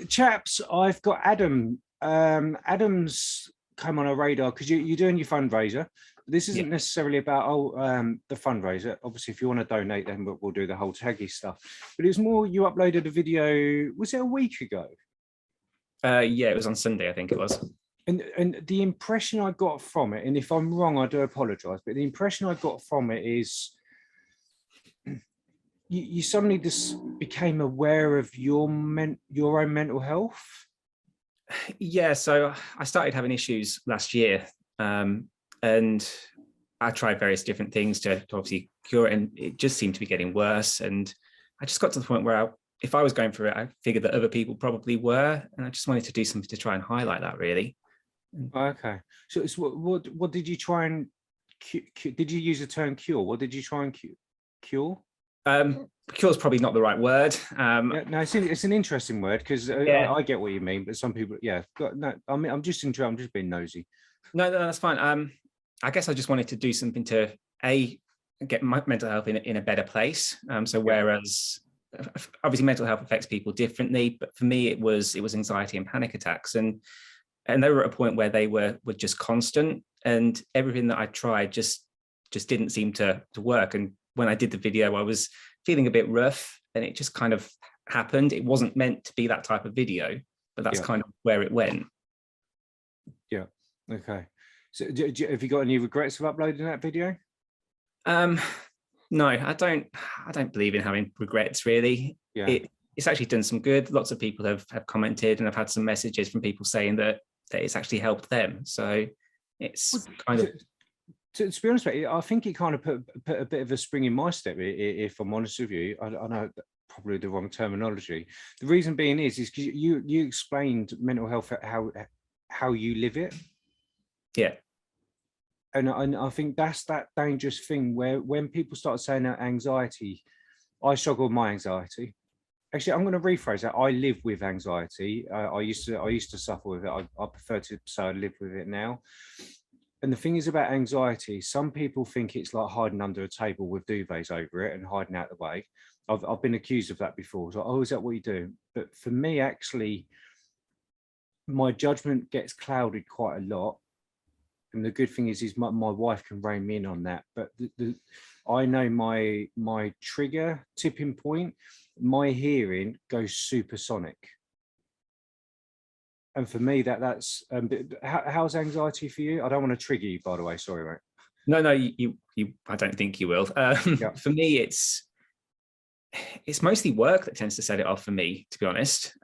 Chaps, I've got Adam. Adam's come on our radar because you're doing your fundraiser. This Yeah. isn't necessarily about the fundraiser. Obviously, if you want to donate, then we'll do the whole taggy stuff. But it was more you uploaded a video. Was it a week ago? Yeah, it was on Sunday, I think it was. And the impression I got from it, and if I'm wrong, I do apologise, but the impression I got from it is you suddenly just became aware of your own mental health. Yeah, so I started having issues last year, and I tried various different things to obviously cure it, and it just seemed to be getting worse. And I just got to the point where if I was going through it, I figured that other people probably were, and I just wanted to do something to try and highlight that, really. Okay, so it's what did you try and did you use the term cure? What did you try and cure? Cure is probably not the right word. Yeah, no, it's an interesting word because Yeah. I get what you mean, but some people, yeah, no, I mean, I'm just being nosy. No, that's fine. I guess I just wanted to do something to get my mental health in a better place. So whereas obviously mental health affects people differently, but for me it was anxiety and panic attacks, and they were at a point where they were just constant, and everything that I tried just didn't seem to work. And when I did the video, I was feeling a bit rough, and it just kind of happened. It wasn't meant to be that type of video, but that's kind of where it went. Yeah. Okay. So have you got any regrets of uploading that video? No, I don't believe in having regrets, really. Yeah. It's actually done some good. Lots of people have commented, and I've had some messages from people saying that it's actually helped them. So it's kind of... To be honest with you, I think it kind of put a bit of a spring in my step, if I'm honest with you. I know probably the wrong terminology. The reason being is because you explained mental health, how you live it. Yeah. And I think that's that dangerous thing where when people start saying that anxiety, I struggle with my anxiety. Actually, I'm going to rephrase that. I live with anxiety. I used to suffer with it. I prefer to say I live with it now. And the thing is about anxiety, some people think it's like hiding under a table with duvets over it and hiding out the way. I've been accused of that before. So, oh, is that what you do? But for me, actually, my judgment gets clouded quite a lot. And the good thing is my wife can rein me in on that. But I know my trigger tipping point, my hearing goes supersonic. And for me, that's how's anxiety for you? I don't want to trigger you, by the way. Sorry, mate. No, you I don't think you will. For me, it's mostly work that tends to set it off for me, to be honest.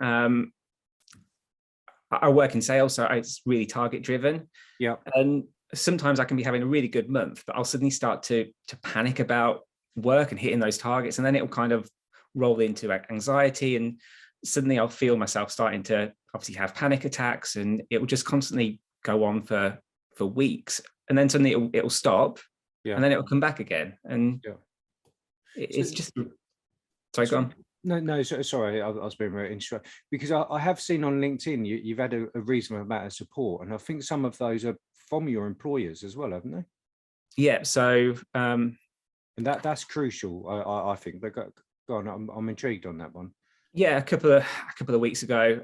I work in sales, so it's really target driven. Yeah. And sometimes I can be having a really good month, but I'll suddenly start to panic about work and hitting those targets, and then it'll kind of roll into anxiety, and suddenly I'll feel myself starting to obviously have panic attacks, and it will just constantly go on for weeks, and then suddenly it'll stop, and then it'll come back again, and it's just... Sorry, go on. No, sorry, I was being very interested because I have seen on LinkedIn you've had a reasonable amount of support, and I think some of those are from your employers as well, haven't they? Yeah, so and that's crucial, I think. But go on, I'm intrigued on that one. Yeah, a couple of weeks ago,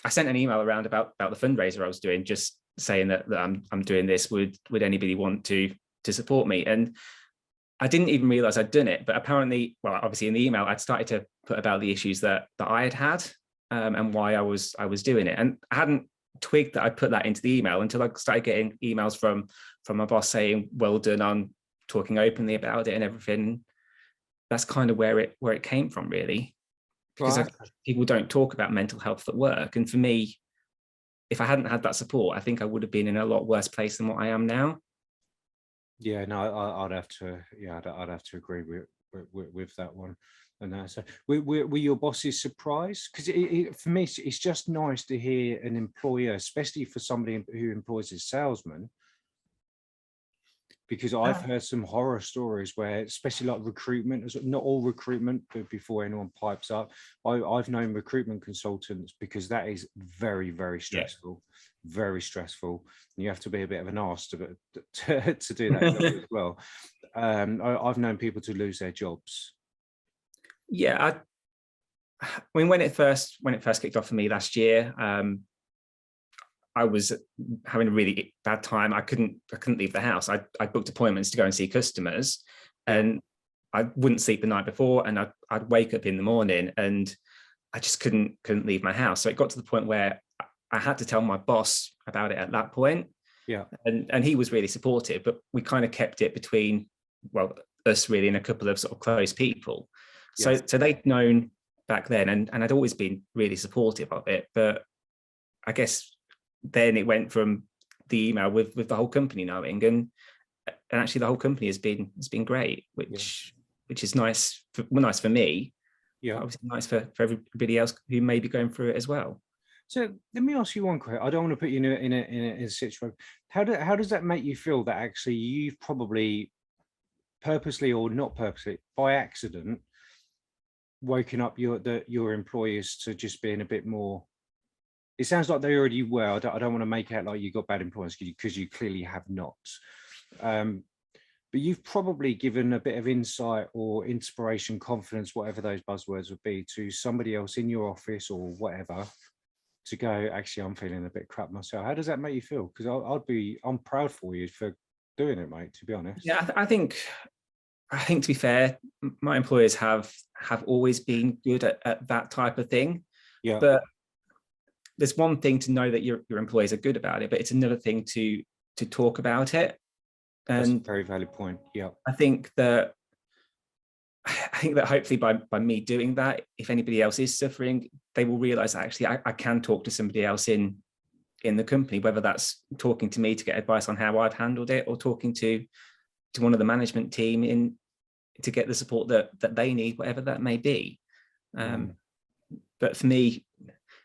I sent an email around about the fundraiser I was doing, just saying that I'm doing this. Would anybody want to support me? And I didn't even realize I'd done it, but apparently, well, obviously in the email, I'd started to put about the issues that I had, and why I was doing it. And I hadn't twigged that I'd put that into the email until I started getting emails from my boss saying, well done on talking openly about it and everything. That's kind of where it came from, really. Because people don't talk about mental health at work. And for me, if I hadn't had that support, I think I would have been in a lot worse place than what I am now. Yeah, no, I'd have to agree with that one. And so were your bosses surprised? Because for me, it's just nice to hear an employer, especially for somebody who employs a salesman, because I've heard some horror stories where, especially like recruitment, not all recruitment, but before anyone pipes up, I've known recruitment consultants, because that is very, very stressful, very stressful. And you have to be a bit of an arse to do that job as well. I've known people to lose their jobs. Yeah, I mean, when it first kicked off for me last year, I was having a really bad time. I couldn't leave the house. I booked appointments to go and see customers, and I wouldn't sleep the night before, and I'd wake up in the morning and I just couldn't leave my house. So it got to the point where I had to tell my boss about it at that point. Yeah. And he was really supportive, but we kind of kept it between, well, us really and a couple of sort of close people. So Yes. so they'd known back then, and I'd always been really supportive of it. But I guess then it went from the email with the whole company knowing, and actually the whole company has been great, which is nice for me. Yeah. Obviously nice for everybody else who may be going through it as well. So let me ask you one question. I don't want to put you in a situation. How does that make you feel that actually you've probably purposely or not purposely, by accident, woken up your employers to just being a bit more? It sounds like they already were. I don't want to make out like you got bad employers, because you clearly have not. But you've probably given a bit of insight or inspiration, confidence, whatever those buzzwords would be, to somebody else in your office or whatever, to go, actually, I'm feeling a bit crap myself. How does that make you feel? Because I'm proud for you for doing it, mate, to be honest. Yeah, I think to be fair, my employers have always been good at that type of thing. Yeah. But there's one thing to know that your employees are good about it, but it's another thing to talk about it. And that's a very valid point. Yeah. I think that hopefully by me doing that, if anybody else is suffering, they will realize that actually I can talk to somebody else in the company, whether that's talking to me to get advice on how I've handled it, or talking to one of the management team to get the support that they need, whatever that may be. But for me,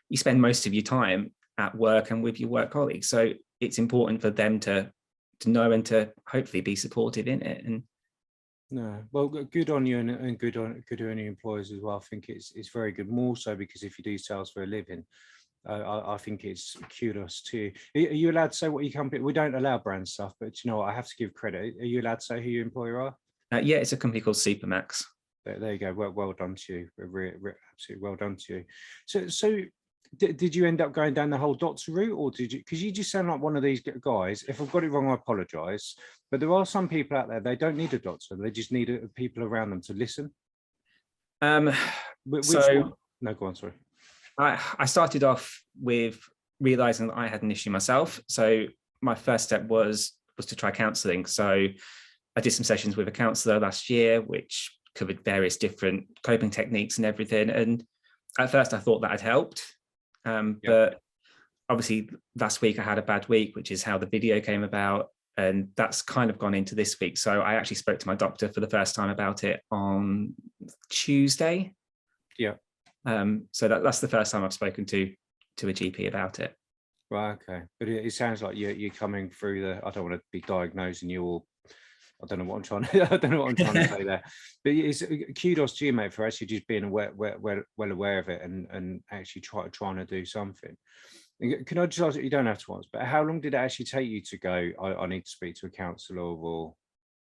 you spend most of your time at work and with your work colleagues, so it's important for them to know and to hopefully be supportive in it. And no, well, good on you, and good on your employers as well. I think it's very good, more so because if you do sales for a living, I think it's kudos to you. Are you allowed to say what your company? We don't allow brand stuff, but you know what, I have to give credit. Are you allowed to say who your employer are? yeah, it's a company called Supermax. There you go. Well done to you. Absolutely well done to you. So did you end up going down the whole doctor route, or did you? Because you just sound like one of these guys. If I've got it wrong, I apologise. But there are some people out there, they don't need a doctor. They just need people around them to listen. No, go on, sorry. I started off with realising that I had an issue myself. So my first step was to try counselling. So I did some sessions with a counsellor last year, which covered various different coping techniques and everything. And at first I thought that had helped. But obviously last week I had a bad week, which is how the video came about. And that's kind of gone into this week. So I actually spoke to my doctor for the first time about it on Tuesday. Yeah. So that's the first time I've spoken to a GP about it. Right. Okay. But it sounds like you're coming through I don't want to be diagnosing you, or I don't know what I'm trying to say there. But it's kudos to you, mate, for actually just being well aware of it and actually trying to do something. Can I just ask, you don't have to answer, but how long did it actually take you to go, I need to speak to a counsellor or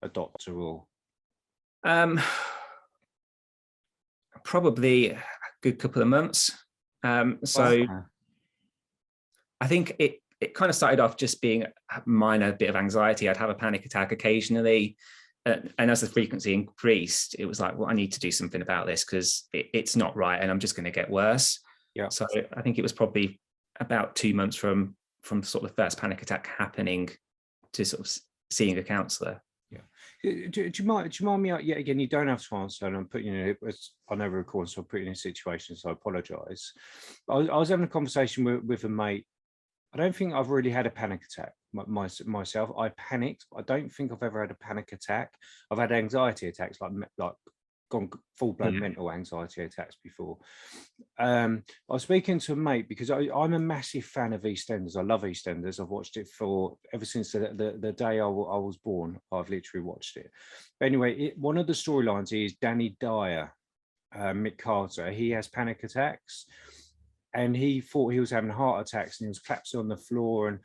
a doctor? Or probably a good couple of months. So I think it kind of started off just being a minor bit of anxiety. I'd have a panic attack occasionally. And as the frequency increased, it was like, well, I need to do something about this, because it's not right and I'm just going to get worse. Yeah. So I think it was probably about 2 months from sort of the first panic attack happening to sort of seeing a counsellor. Yeah. Do you mind me, yet again, you don't have to answer, and I'm putting you in it, I know we're recording, so I'm putting you in a situation, so I apologise. I was having a conversation with a mate. I don't think I've really had a panic attack myself. I panicked. I don't think I've ever had a panic attack. I've had anxiety attacks, like gone full-blown mental anxiety attacks before. I was speaking to a mate because I'm a massive fan of EastEnders. I love EastEnders. I've watched it ever since the day I was born. I've literally watched it. But anyway, one of the storylines is Danny Dyer, Mick Carter. He has panic attacks, and he thought he was having heart attacks, and he was collapsing on the floor. And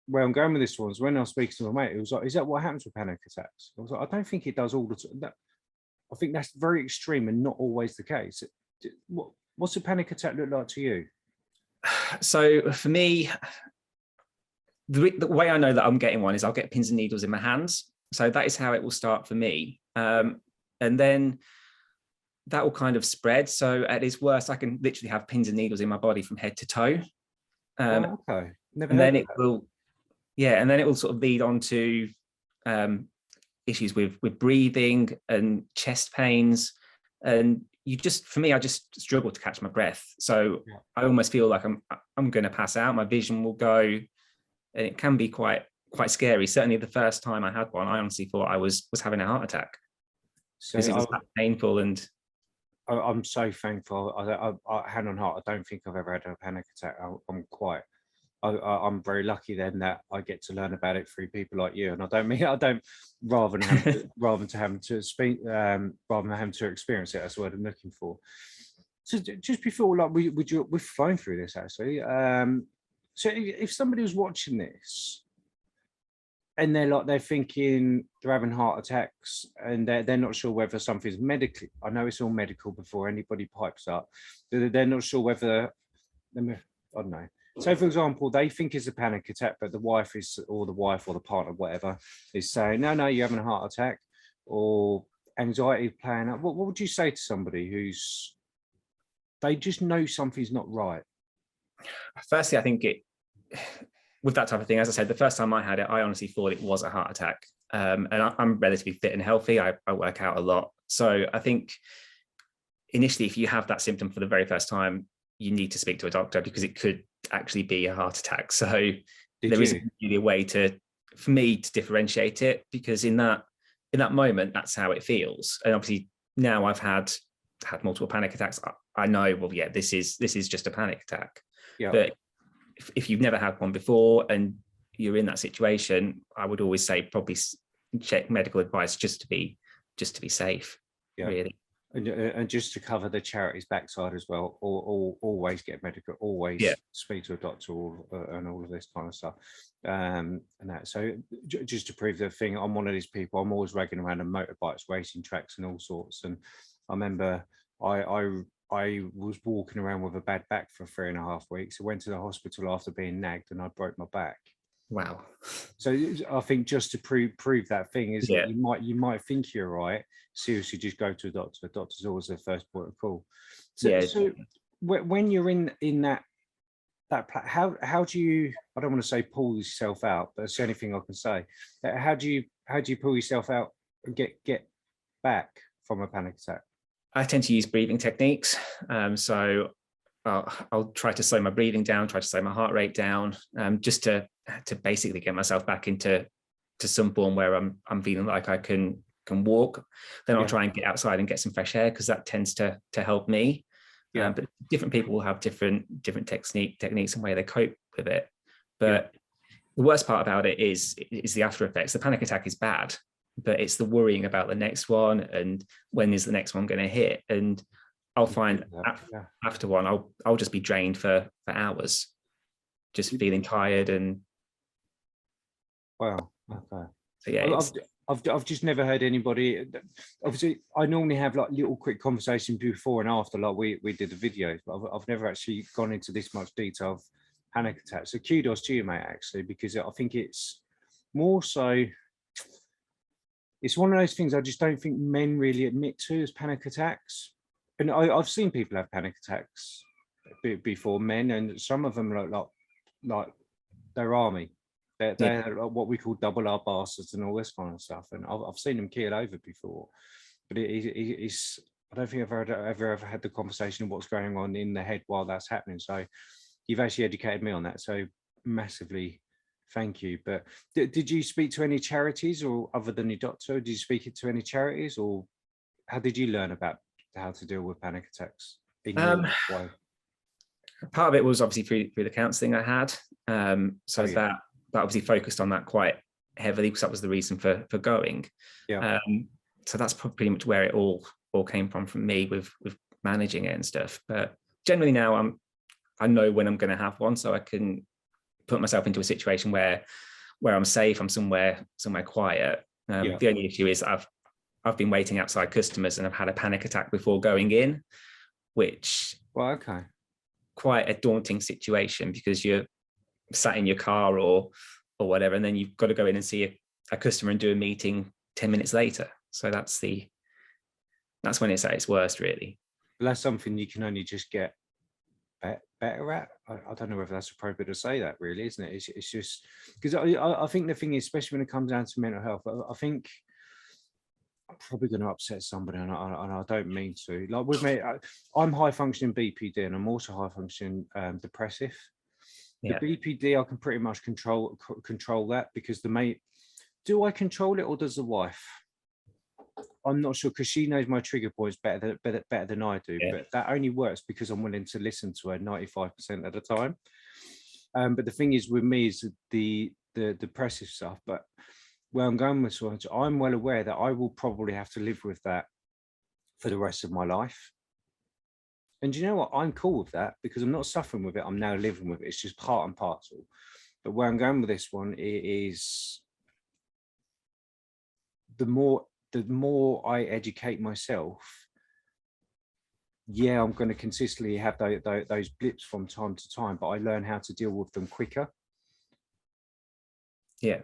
where I'm going with this one is, when I was speaking to my mate, it was like, is that what happens with panic attacks? I was like, I don't think it does all the time. I think that's very extreme and not always the case. What What's a panic attack look like to you? So for me, the way I know that I'm getting one is I'll get pins and needles in my hands. So that is how it will start for me. And then that will kind of spread. So at its worst, I can literally have pins and needles in my body from head to toe. Okay. Never and heard then of it that. will, and then it will sort of lead on to issues with breathing and chest pains. And for me, I just struggle to catch my breath. So I almost feel like I'm going to pass out. My vision will go, and it can be quite scary. Certainly the first time I had one, I honestly thought I was having a heart attack because it was that painful. And I'm so thankful. Hand on heart, I don't think I've ever had a panic attack. I'm very lucky then that I get to learn about it through people like you. And rather than having to experience it. That's what I'm looking for. So just before, like, we've flown through this actually. So if somebody was watching this and they're thinking they're having heart attacks and they're not sure whether something's medically, I know it's all medical before anybody pipes up, they're not sure whether, I don't know. So for example, they think it's a panic attack, but the wife or the partner, whatever, is saying, no, you're having a heart attack, or anxiety playing up. What would you say to somebody they just know something's not right? Firstly, I think with that type of thing, as I said, the first time I had it, I honestly thought it was a heart attack. And I'm relatively fit and healthy. I work out a lot. So I think initially, if you have that symptom for the very first time, you need to speak to a doctor because it could actually be a heart attack. So there isn't really a way for me to differentiate it, because in that moment, that's how it feels. And obviously now I've had multiple panic attacks. I know, well, yeah, this is just a panic attack. Yeah. But if you've never had one before and you're in that situation, I would always say probably check medical advice just to be safe. Yeah. Really. And just to cover the charities backside as well, always get medical, always speak to a doctor, and all of this kind of stuff. And that. So just to prove the thing, I'm one of these people. I'm always ragging around on motorbikes, racing tracks, and all sorts. And I remember I was walking around with a bad back for 3.5 weeks. I went to the hospital after being nagged, and I broke my back. Wow. So I think just to prove that thing is that you might think you're right. Seriously, just go to a doctor. The doctor's always the first port of call. So when you're in that how do you, I don't want to say pull yourself out, but it's the only thing I can say. How do you pull yourself out and get back from a panic attack? I tend to use breathing techniques. So I'll try to slow my breathing down, try to slow my heart rate down, just to basically get myself back into some form where I'm feeling like I can walk. Then I'll try and get outside and get some fresh air, because that tends to help me. But different people will have different techniques and way they cope with it. But the worst part about it is the after effects. The panic attack is bad, but it's the worrying about the next one and when is the next one going to hit. And I'll find after one, I'll just be drained for hours, just feeling tired. And wow, okay. So I've just never heard anybody. Obviously, I normally have like little quick conversations before and after, like we did the videos, but I've never actually gone into this much detail of panic attacks. So kudos to you, mate, actually, because I think it's more so. It's one of those things I just don't think men really admit to as panic attacks. And I've seen people have panic attacks before, men, and some of them look like they're army. They're what we call double R bastards and all this kind of stuff. And I've seen them keel over before. But it's I don't think I've ever had the conversation of what's going on in the head while that's happening. So you've actually educated me on that. So massively thank you. But did you speak to any charities, or other than your doctor? Did you speak to any charities, or how did you learn about how to deal with panic attacks in your way? Part of it was obviously through the counselling I had. That obviously focused on that quite heavily, because that was the reason for going. So that's pretty much where it all came from me with managing it and stuff. But generally now I know when I'm going to have one, so I can put myself into a situation where I'm safe, I'm somewhere quiet. The only issue is I've been waiting outside customers and I've had a panic attack before going in. which Well, okay. quite a daunting situation because you're sat in your car or whatever, and then you've got to go in and see a customer and do a meeting 10 minutes later. So that's when it's at its worst, really. But that's something you can only just get better at. I don't know whether that's appropriate to say that, really, isn't it? It's just because I think the thing is, especially when it comes down to mental health, I think I'm probably going to upset somebody, and I don't mean to. Like with me, I'm high functioning BPD, and I'm also high functioning depressive. The BPD, I can pretty much control that, because do I control it, or does the wife? I'm not sure, because she knows my trigger points better than I do. But that only works because I'm willing to listen to her 95% of the time. But the thing is with me is the depressive stuff. But where I'm going with this, I'm well aware that I will probably have to live with that for the rest of my life. And you know what? I'm cool with that, because I'm not suffering with it. I'm now living with it. It's just part and parcel. But where I'm going with this one is the more I educate myself, I'm going to consistently have those blips from time to time, but I learn how to deal with them quicker. Yeah.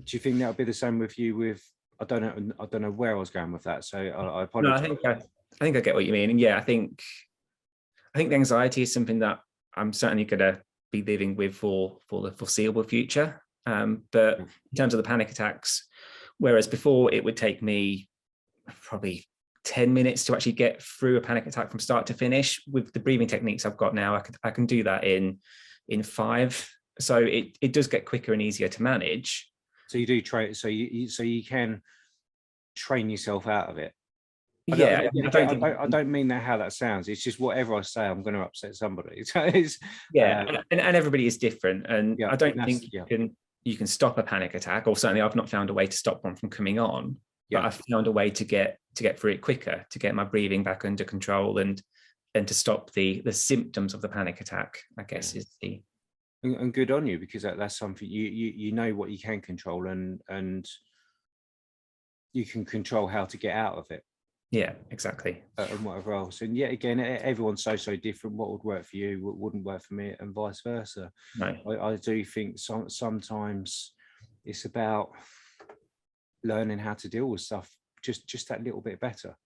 Do you think that would be the same with you? I don't know where I was going with that, so I apologize. No, I think I get what you mean, and I think the anxiety is something that I'm certainly going to be living with for the foreseeable future. But in terms of the panic attacks, whereas before it would take me probably 10 minutes to actually get through a panic attack from start to finish, with the breathing techniques I've got now, I can do that in 5. So it does get quicker and easier to manage. So you do train, so you can train yourself out of it. I don't mean that how that sounds. It's just whatever I say, I'm going to upset somebody. So it's, and everybody is different, and I don't think you can stop a panic attack, or certainly I've not found a way to stop one from coming on. But I've found a way to get through it quicker, to get my breathing back under control, and to stop the symptoms of the panic attack, I guess, is the. And good on you, because that's something you know what you can control, and you can control how to get out of it. Yeah, exactly. And whatever else. And yet again, everyone's so different. What would work for you wouldn't work for me, and vice versa. No. I do think sometimes it's about learning how to deal with stuff just that little bit better.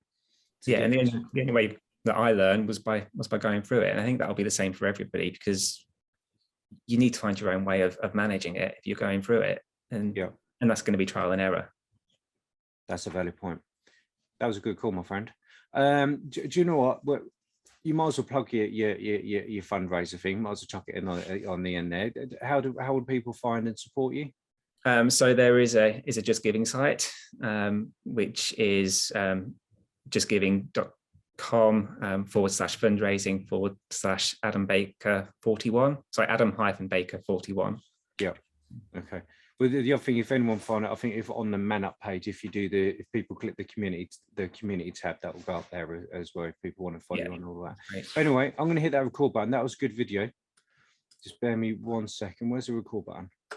And the only way that I learned was by going through it. And I think that'll be the same for everybody, because you need to find your own way of managing it if you're going through it. And that's going to be trial and error. That's a valid point. That was a good call, my friend. Do you know what? You might as well plug your fundraiser thing. Might as well chuck it in on the end there. How would people find and support you? So there is a Just Giving site, which is justgiving.com/fundraising/Adam Baker 41. Sorry, Adam-Baker 41. Yeah. Okay. Well, the other thing, if anyone find it, I think if on the MANUP page, if people click the community tab, that will go up there as well, if people want to follow you on all that. Right. Anyway, I'm going to hit that record button. That was a good video. Just bear me 1 second. Where's the record button?